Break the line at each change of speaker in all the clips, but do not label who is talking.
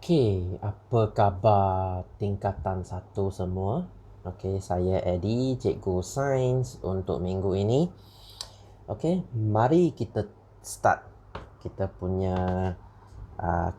Okey, apa khabar tingkatan 1 semua? Okey, saya Eddie, cikgu sains untuk minggu ini. Okey, mari kita start kita punya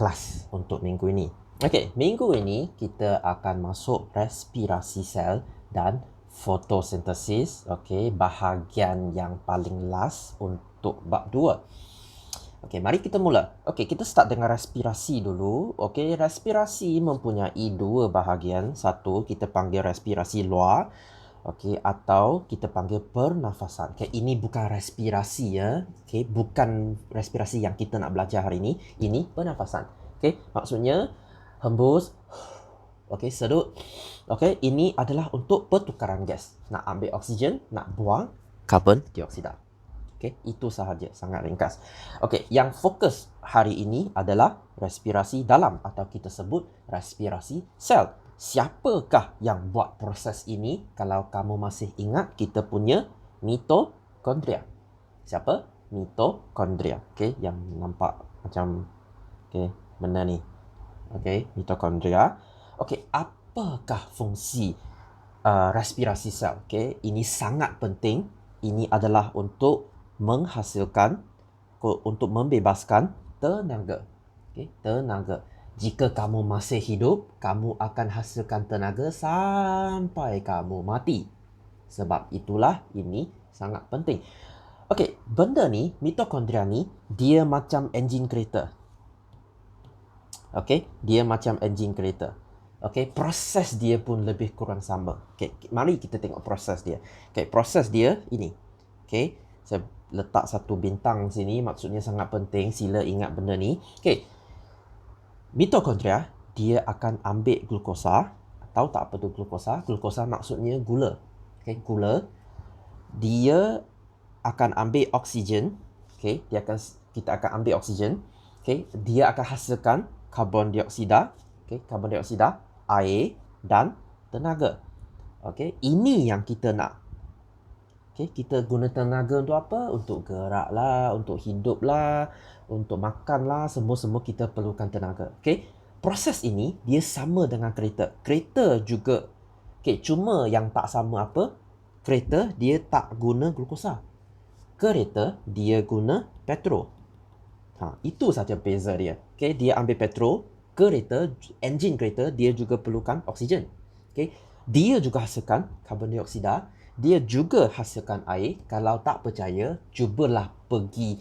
kelas untuk minggu ini. Okey, minggu ini kita akan masuk respirasi sel dan fotosintesis. Okey, bahagian yang paling last untuk bab 2. Okey, mari kita mula. Okey, kita start dengan respirasi dulu. Okey, respirasi mempunyai dua bahagian. Satu, kita panggil respirasi luar. Okey, atau kita panggil pernafasan. Okey, ini bukan respirasi ya. Okey, bukan respirasi yang kita nak belajar hari ini. Ini pernafasan. Okey, maksudnya hembus. Okey, sedut. Okey, ini adalah untuk pertukaran gas. Nak ambil oksigen, nak buang karbon dioksida. Okay, itu sahaja, sangat ringkas. Okey, yang fokus hari ini adalah respirasi dalam atau kita sebut respirasi sel. Siapakah yang buat proses ini? Kalau kamu masih ingat, kita punya mitokondria. Siapa? Mitokondria. Okey, yang nampak macam benda ni. Okey, mitokondria. Okey, apakah fungsi respirasi sel? Okey, ini sangat penting. Ini adalah untuk menghasilkan, untuk membebaskan tenaga. Okay, tenaga. Jika kamu masih hidup, kamu akan hasilkan tenaga sampai kamu mati. Sebab itulah ini sangat penting. Okey, benda ni, mitokondria ni, dia macam enjin kereta. Okey, dia macam enjin kereta. Okey, proses dia pun lebih kurang sama. Okey, mari kita tengok proses dia. Okey, proses dia ini. Okey, saya letak satu bintang sini, maksudnya sangat penting, sila ingat benda ni. Okey, mitokondria, dia akan ambil glukosa. Tahu tak apa tu glukosa? Glukosa maksudnya gula. Okey, gula. Dia akan ambil oksigen. Okey, kita akan ambil oksigen. Okey, dia akan hasilkan karbon dioksida. Okey, karbon dioksida, air dan tenaga. Okey, ini yang kita nak. Okay, kita guna tenaga untuk apa? Untuk gerak lah, untuk hidup lah, untuk makan lah, semua-semua kita perlukan tenaga. Okay, proses ini dia sama dengan kereta. Kereta juga, okay, cuma yang tak sama apa? Kereta dia tak guna glukosa. Kereta dia guna petrol. Itu saja beza dia. Okay, dia ambil petrol, kereta, enjin kereta dia juga perlukan oksigen. Okay, dia juga hasilkan karbon dioksida. Dia juga hasilkan air. Kalau tak percaya, cubalah pergi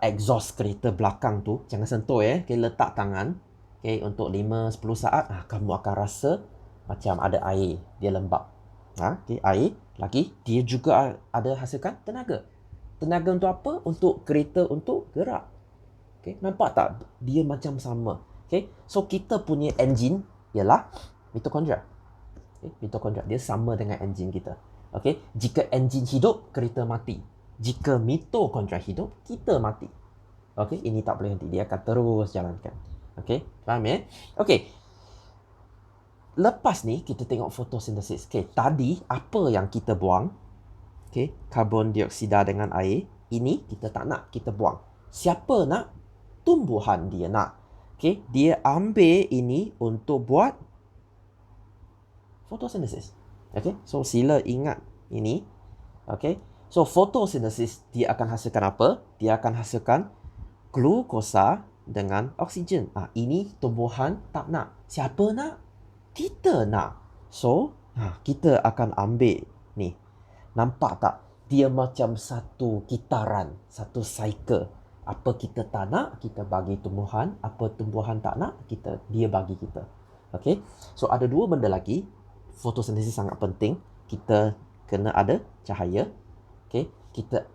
exhaust kereta belakang tu. Jangan sentuh ya. Okay, letak tangan. Okay, untuk 5-10 saat, kamu akan rasa macam ada air. Dia lembab. Okay, air. Lagi, dia juga ada hasilkan tenaga. Tenaga untuk apa? Untuk kereta untuk gerak. Okay, nampak tak? Dia macam sama. Okay, so kita punya enjin ialah mitokondria. Okay, mitokondria. Dia sama dengan enjin kita. Okey, jika enjin hidup, kereta mati. Jika mitokondria hidup, kita mati. Okey, ini tak boleh henti, dia akan terus jalankan. Okey, faham ya? Okey. Lepas ni kita tengok fotosintesis. Okey, tadi apa yang kita buang? Okey, karbon dioksida dengan air. Ini kita tak nak, kita buang. Siapa nak? Tumbuhan dia nak. Okey, dia ambil ini untuk buat fotosintesis. Okay, so sila ingat ini. Okay, so fotosintesis dia akan hasilkan apa? Dia akan hasilkan glukosa dengan oksigen. Ini tumbuhan tak nak. Siapa nak? Kita nak. So, kita akan ambil ni. Nampak tak? Dia macam satu kitaran, satu cycle. Apa kita tak nak, kita bagi tumbuhan. Apa tumbuhan tak nak, dia bagi kita. Okay, so ada dua benda lagi. Fotosintesis sangat penting. Kita kena ada cahaya. Okay, kita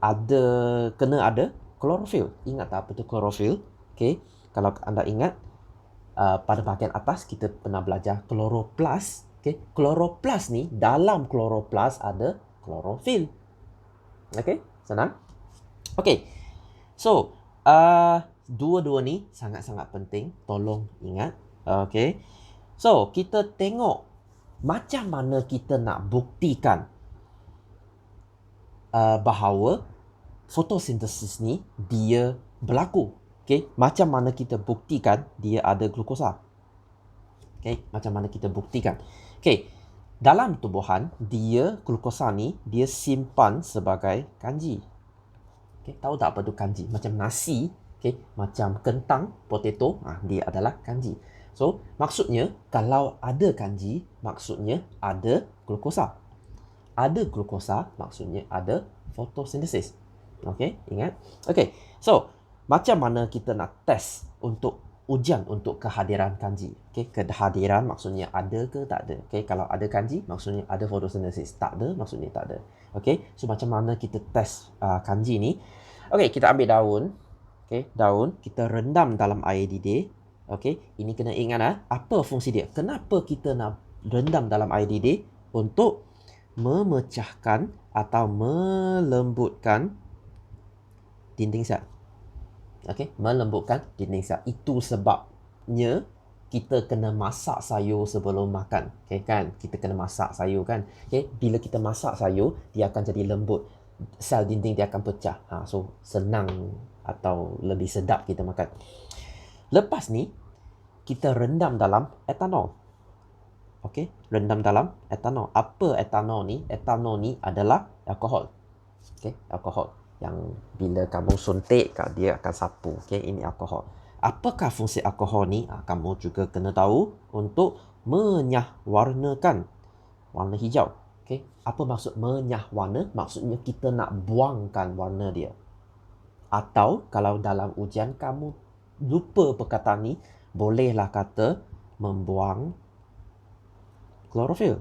kena ada klorofil. Ingat tak apa tu klorofil? Okay, kalau anda ingat, pada bahagian atas kita pernah belajar kloroplas. Okay, kloroplas ni, dalam kloroplas ada klorofil. Okay, senang. Okay, so dua-dua ni sangat-sangat penting. Tolong ingat. Okay, so kita tengok macam mana kita nak buktikan bahawa fotosintesis ni dia berlaku. Okay, macam mana kita buktikan dia ada glukosa? Okay, macam mana kita buktikan? Okay, dalam tumbuhan, glukosa ni, dia simpan sebagai kanji. Okay, tahu tak apa tu kanji? Macam nasi, okay, macam kentang, potato, dia adalah kanji. So, maksudnya, kalau ada kanji, maksudnya ada glukosa. Ada glukosa, maksudnya ada fotosintesis. Okay, ingat? Okay, so, macam mana kita nak test untuk ujian untuk kehadiran kanji? Okay, kehadiran maksudnya ada ke tak ada? Okay, kalau ada kanji, maksudnya ada fotosintesis. Tak ada, maksudnya tak ada. Okay, so macam mana kita test kanji ni? Okay, kita ambil daun. Okay, daun kita rendam dalam air didih. Okay, ini kena ingat apa fungsi dia? Kenapa kita nak rendam dalam air didih? Untuk memecahkan atau melembutkan dinding sel. Okay, melembutkan dinding sel. Itu sebabnya kita kena masak sayur sebelum makan. Okay, kan? Kita kena masak sayur kan? Okay, bila kita masak sayur, dia akan jadi lembut. Sel dinding dia akan pecah. So, senang atau lebih sedap kita makan. Lepas ni, kita rendam dalam etanol. Okay, rendam dalam etanol. Apa etanol ni? Etanol ni adalah alkohol. Okay, alkohol. Yang bila kamu suntik, dia akan sapu. Okay, ini alkohol. Apakah fungsi alkohol ni? Kamu juga kena tahu untuk menyahwarnakan warna hijau. Okay, apa maksud menyahwarna? Maksudnya kita nak buangkan warna dia. Atau kalau dalam ujian kamu lupa perkataan ni, bolehlah kata membuang klorofil.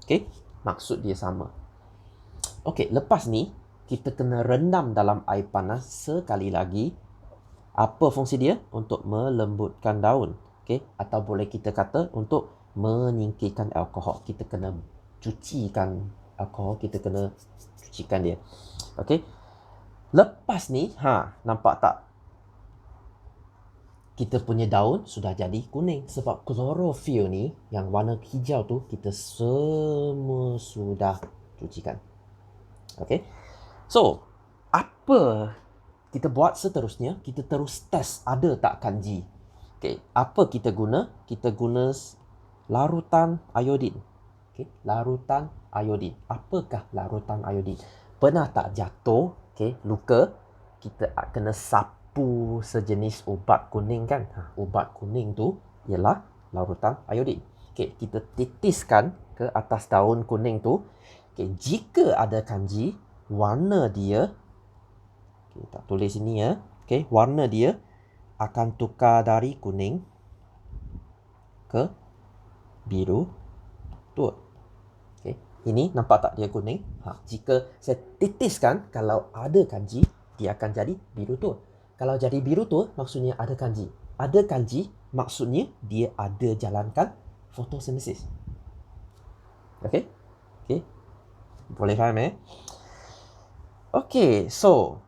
Okay, maksud dia sama. Okay, lepas ni kita kena rendam dalam air panas sekali lagi. Apa fungsi dia? Untuk melembutkan daun. Okay, atau boleh kita kata untuk menyingkirkan alkohol. Kita kena cucikan alkohol, kita kena cucikan dia. Okay, lepas ni, nampak tak? Kita punya daun sudah jadi kuning. Sebab klorofil ni, yang warna hijau tu, kita semua sudah cucikan. Okay. So, apa kita buat seterusnya? Kita terus test ada tak kanji. Okay. Apa kita guna? Kita guna larutan iodin. Okay. Larutan iodin. Apakah larutan iodin? Pernah tak jatuh, okay, luka? Kita kena sapu sejenis ubat kuning kan? Ubat kuning tu ialah larutan iodin. Okay, kita titiskan ke atas daun kuning tu. Okay, jika ada kanji, warna dia, okay, tak tulis sini ya. Okay, warna dia akan tukar dari kuning ke biru tua. Okay, ini nampak tak dia kuning? Jika saya titiskan, kalau ada kanji, dia akan jadi biru tua. Kalau jadi biru tua, maksudnya ada kanji. Ada kanji, maksudnya dia ada jalankan fotosintesis. Okay? Okay? Boleh faham Okay, so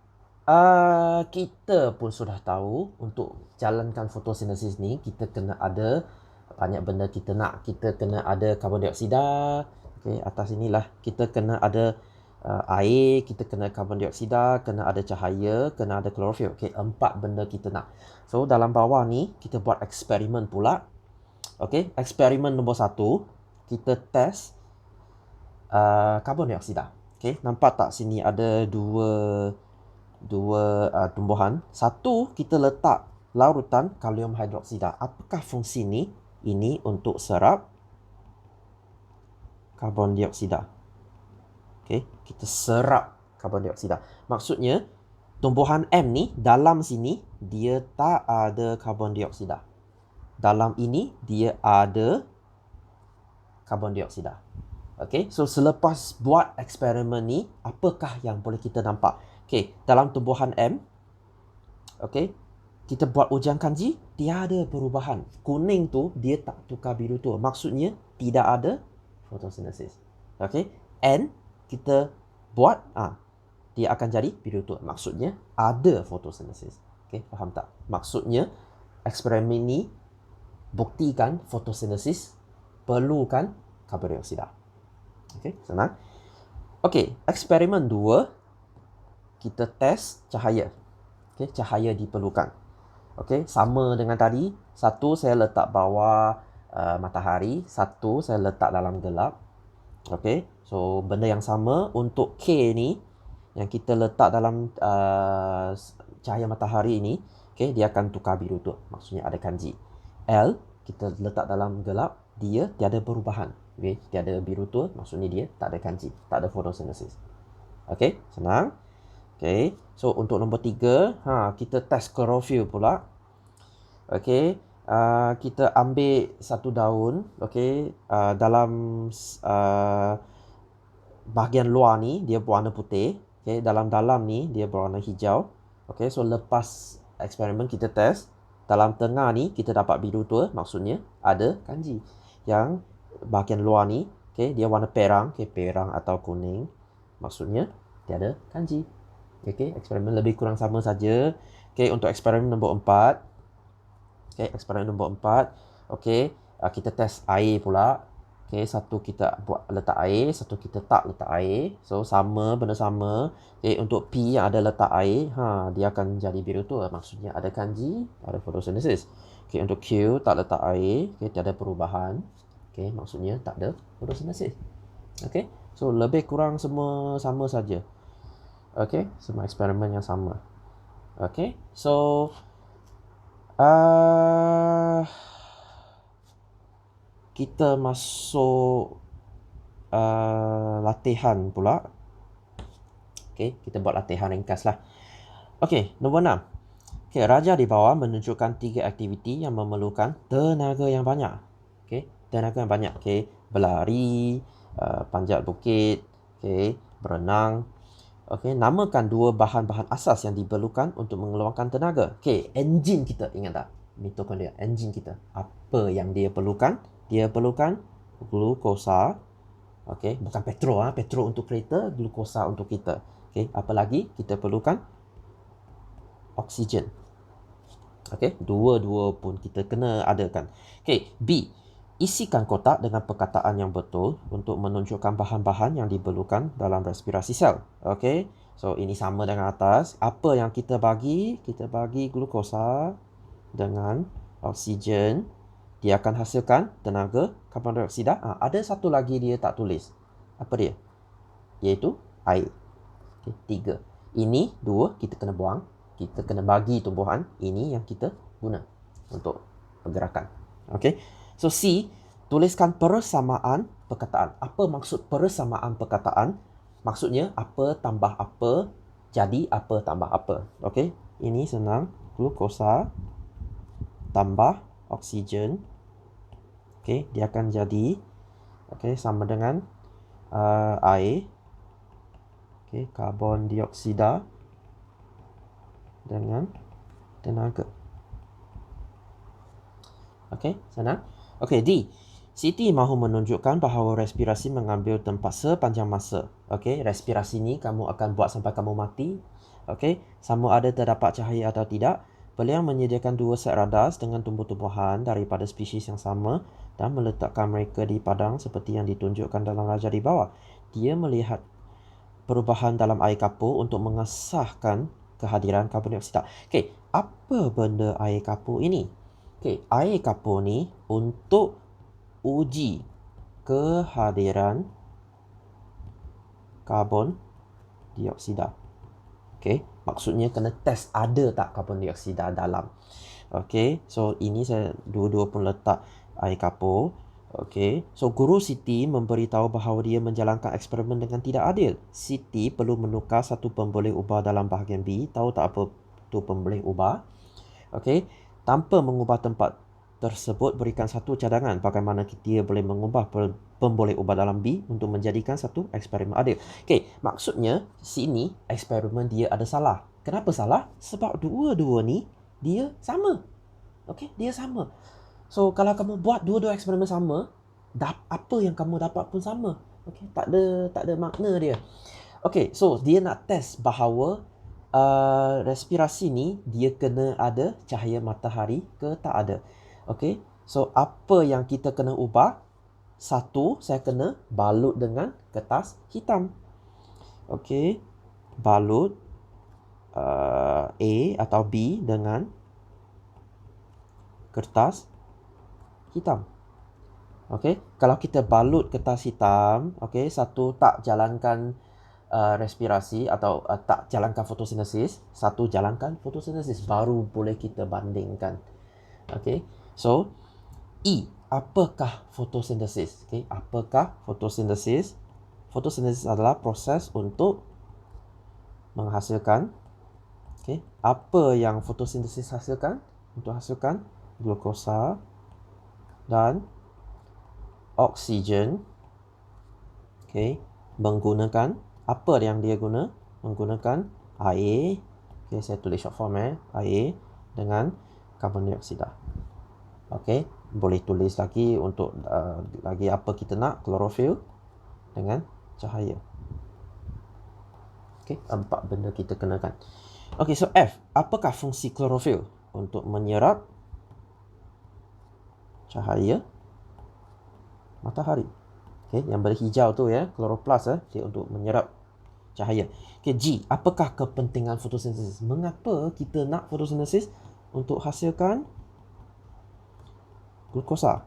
kita pun sudah tahu untuk jalankan fotosintesis ni, kita kena ada banyak benda kita nak. Kita kena ada karbon dioksida. Okay, atas inilah kita kena ada air, kita kena karbon dioksida, kena ada cahaya, kena ada klorofil. Okay, 4 benda kita nak. So, dalam bawah ni, kita buat eksperimen pula. Okay, eksperimen nombor 1, kita test karbon dioksida. Okay, nampak tak sini ada dua tumbuhan. Satu, kita letak larutan kalium hidroksida. Apakah fungsi ni? Ini untuk serap karbon dioksida. Okay, kita serap karbon dioksida. Maksudnya, tumbuhan M ni, dalam sini, dia tak ada karbon dioksida. Dalam ini, dia ada karbon dioksida. Okay, so selepas buat eksperimen ni, apakah yang boleh kita nampak? Okay, dalam tumbuhan M, okay, kita buat ujian kanji, tiada perubahan. Kuning tu, dia tak tukar biru tua. Maksudnya, tidak ada fotosintesis. Okay, N, kita buat, dia akan jadi biru tua. Maksudnya, ada fotosintesis. Okay, faham tak? Maksudnya, eksperimen ni buktikan fotosintesis perlukan karbon dioksida. Okay, senang. Okay, eksperimen 2, kita test cahaya. Okay, cahaya diperlukan. Okey, sama dengan tadi. Satu saya letak bawah matahari, satu saya letak dalam gelap. Okey, so benda yang sama untuk K ni yang kita letak dalam cahaya matahari ini, okey, dia akan tukar biru tu. Maksudnya ada kanji. L kita letak dalam gelap, dia tiada perubahan. Okey, tiada biru tu maksudnya dia tak ada kanji, tak ada photosynthesis. Okey, senang. Okey, so untuk nombor 3, kita test chlorophyll pula. Okey, kita ambil satu daun, okey, dalam bahagian luar ni dia berwarna putih, okey, dalam ni dia berwarna hijau. Okey, so lepas eksperimen kita test, dalam tengah ni kita dapat biru tua, maksudnya ada kanji. Yang bahagian luar ni, okey, dia warna perang, okey, perang atau kuning, maksudnya tiada kanji. Okey, eksperimen lebih kurang sama saja. Okey, untuk eksperimen nombor 4, okey, eksperimen nombor 4, okey, kita test air pula. Okey, satu kita buat letak air, satu kita tak letak air. So sama, benda sama. Okey, untuk P yang ada letak air, dia akan jadi biru tu, maksudnya ada kanji, ada photosynthesis. Okey, untuk Q tak letak air, okey, tiada perubahan. Okey, maksudnya tak ada photosynthesis. Okey, so lebih kurang semua sama saja. Okey, semua eksperimen yang sama. Okey, so kita masuk latihan pula. Okey, kita buat latihan ringkas lah. Okey, nombor 6. Okey, raja di bawah menunjukkan 3 aktiviti yang memerlukan tenaga yang banyak. Okey, tenaga yang banyak. Okey, berlari, panjat bukit, okey, berenang. Okey, namakan 2 bahan-bahan asas yang diperlukan untuk mengeluarkan tenaga. Okey, enjin kita, ingat tak? Mitokondria, enjin kita. Apa yang dia perlukan? Dia perlukan glukosa. Okey, bukan petrol, petrol untuk kereta, glukosa untuk kita. Okey, apa lagi? Kita perlukan oksigen. Okey, dua-dua pun kita kena adakan. Okey, B. Isikan kotak dengan perkataan yang betul untuk menunjukkan bahan-bahan yang diperlukan dalam respirasi sel. Okey, so ini sama dengan atas. Apa yang kita bagi? Kita bagi glukosa dengan oksigen. Dia akan hasilkan tenaga karbon dioksida. Ada satu lagi dia tak tulis. Apa dia? Iaitu air. Okey, 3. Ini 2 kita kena buang. Kita kena bagi tumbuhan. Ini yang kita guna untuk pergerakan. Okey. So C, tuliskan persamaan perkataan. Apa maksud persamaan perkataan? Maksudnya apa tambah apa jadi apa tambah apa. Okey. Ini senang. Glukosa tambah oksigen. Okey, dia akan jadi sama dengan air. Okey, karbon dioksida dengan tenaga. Okey, senang. Okey, D. Siti mahu menunjukkan bahawa respirasi mengambil tempat sepanjang masa. Okey, respirasi ni kamu akan buat sampai kamu mati. Okey, sama ada terdapat cahaya atau tidak. Beliau menyediakan 2 set radar dengan tumbuh-tumbuhan daripada spesies yang sama dan meletakkan mereka di padang seperti yang ditunjukkan dalam raja di bawah. Dia melihat perubahan dalam air kapur untuk mengesahkan kehadiran karbon dioksida. Okey, apa benda air kapur ini? Okey, air kapur ni untuk uji kehadiran karbon dioksida. Okey, maksudnya kena test ada tak karbon dioksida dalam. Okey, so ini saya dua-dua pun letak air kapur. Okey, so guru Siti memberitahu bahawa dia menjalankan eksperimen dengan tidak adil. Siti perlu menukar satu pemboleh ubah dalam bahagian B. Tahu tak apa tu pemboleh ubah? Okey, tanpa mengubah tempat tersebut, berikan satu cadangan bagaimana dia boleh mengubah pemboleh ubah dalam B untuk menjadikan satu eksperimen adil. Okey, maksudnya sini eksperimen dia ada salah. Kenapa salah? Sebab dua-dua ni dia sama. Okey, dia sama. So kalau kamu buat dua-dua eksperimen sama, apa yang kamu dapat pun sama. Okey, tak ada makna dia. Okey, so dia nak test bahawa respirasi ni dia kena ada cahaya matahari ke tak ada. Okey, so apa yang kita kena ubah? Satu, saya kena balut dengan kertas hitam. Okey, balut A atau B dengan kertas hitam. Okey, kalau kita balut kertas hitam, okey, satu tak jalankan respirasi atau tak jalankan fotosintesis, satu jalankan fotosintesis, baru boleh kita bandingkan. Okey, so E, apakah fotosintesis? Okey, apakah fotosintesis? Fotosintesis adalah proses untuk menghasilkan, okey, apa yang fotosintesis hasilkan? Untuk hasilkan glukosa dan oksigen, okey, menggunakan apa yang dia guna? Menggunakan air, okey, saya tulis short form air dengan karbon dioksida. Okey, boleh tulis lagi untuk lagi apa kita nak, klorofil dengan cahaya. Okey, 4 benda kita kenakan. Okey, so F, apakah fungsi klorofil? Untuk menyerap cahaya matahari. Okey, yang berhijau tu ya, kloroplas dia untuk menyerap cahaya. Okey, G, apakah kepentingan fotosintesis? Mengapa kita nak fotosintesis? Untuk hasilkan glukosa,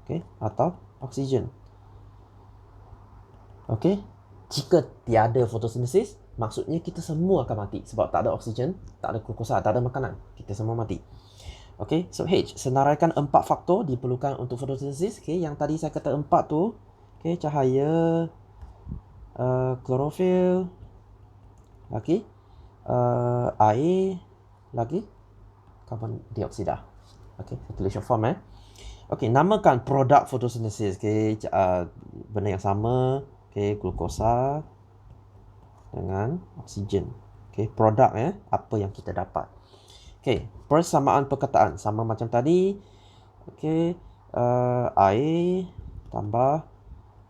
okey, atau oksigen. Okey, jika tiada fotosintesis, maksudnya kita semua akan mati sebab tak ada oksigen, tak ada glukosa, tak ada makanan, kita semua mati. Okey, so H, senaraikan 4 faktor diperlukan untuk fotosintesis. Okey, yang tadi saya kata 4 tu, okey, cahaya, klorofil, lagi air, lagi karbon dioksida. Okey, saya tulis short form Okey, namakan produk fotosintesis. Okey, benda yang sama, okey, glukosa dengan oksigen. Okey, produk apa yang kita dapat. Okey, persamaan perkataan sama macam tadi. Okey, air tambah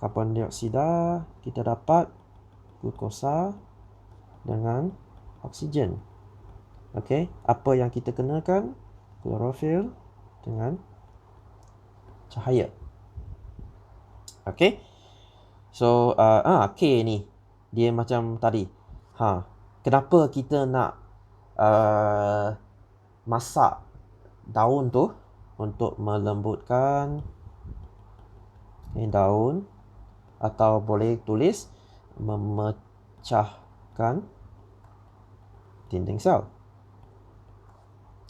karbon dioksida, kita dapat glukosa dengan oksigen. Okey, apa yang kita kenakan? Klorofil dengan cahaya. Okey. So K ni dia macam tadi. Kenapa kita nak masak daun tu untuk melembutkan daun, atau boleh tulis memecahkan dinding sel.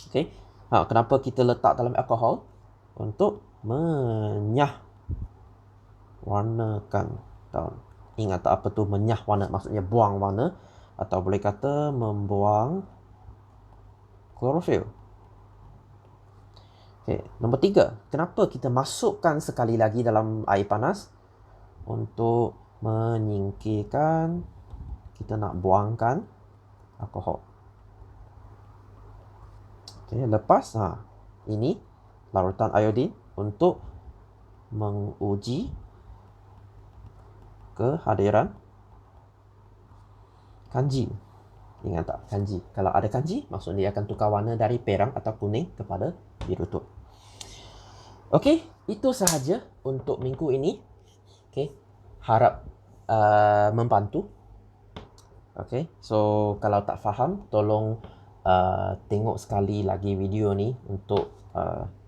Okey. Kenapa kita letak dalam alkohol? Untuk menyah warnakan daun. Ingat tak apa tu menyah warna? Maksudnya buang warna, atau boleh kata membuang klorofil. Okey, nombor 3. Kenapa kita masukkan sekali lagi dalam air panas? Untuk menyingkirkan, kita nak buangkan alkohol. Okey, lepas ini larutan iodin untuk menguji kehadiran kanji. Ingat tak kanji? Kalau ada kanji, maksudnya dia akan tukar warna dari perang atau kuning kepada biru tu. Okey, itu sahaja untuk minggu ini. Okey, harap membantu. Okey, so kalau tak faham, tolong tengok sekali lagi video ni untuk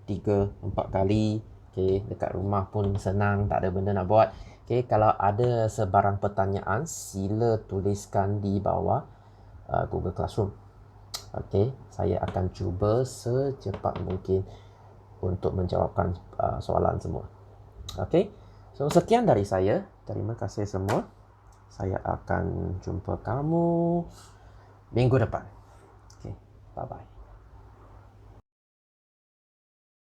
3-4 kali. Okey, dekat rumah pun senang, tak ada benda nak buat. Okey, kalau ada sebarang pertanyaan, sila tuliskan di bawah Google Classroom. Okey, saya akan cuba secepat mungkin untuk menjawabkan soalan semua. Okey, so sekian dari saya. Terima kasih semua. Saya akan jumpa kamu minggu depan. Okey, bye-bye.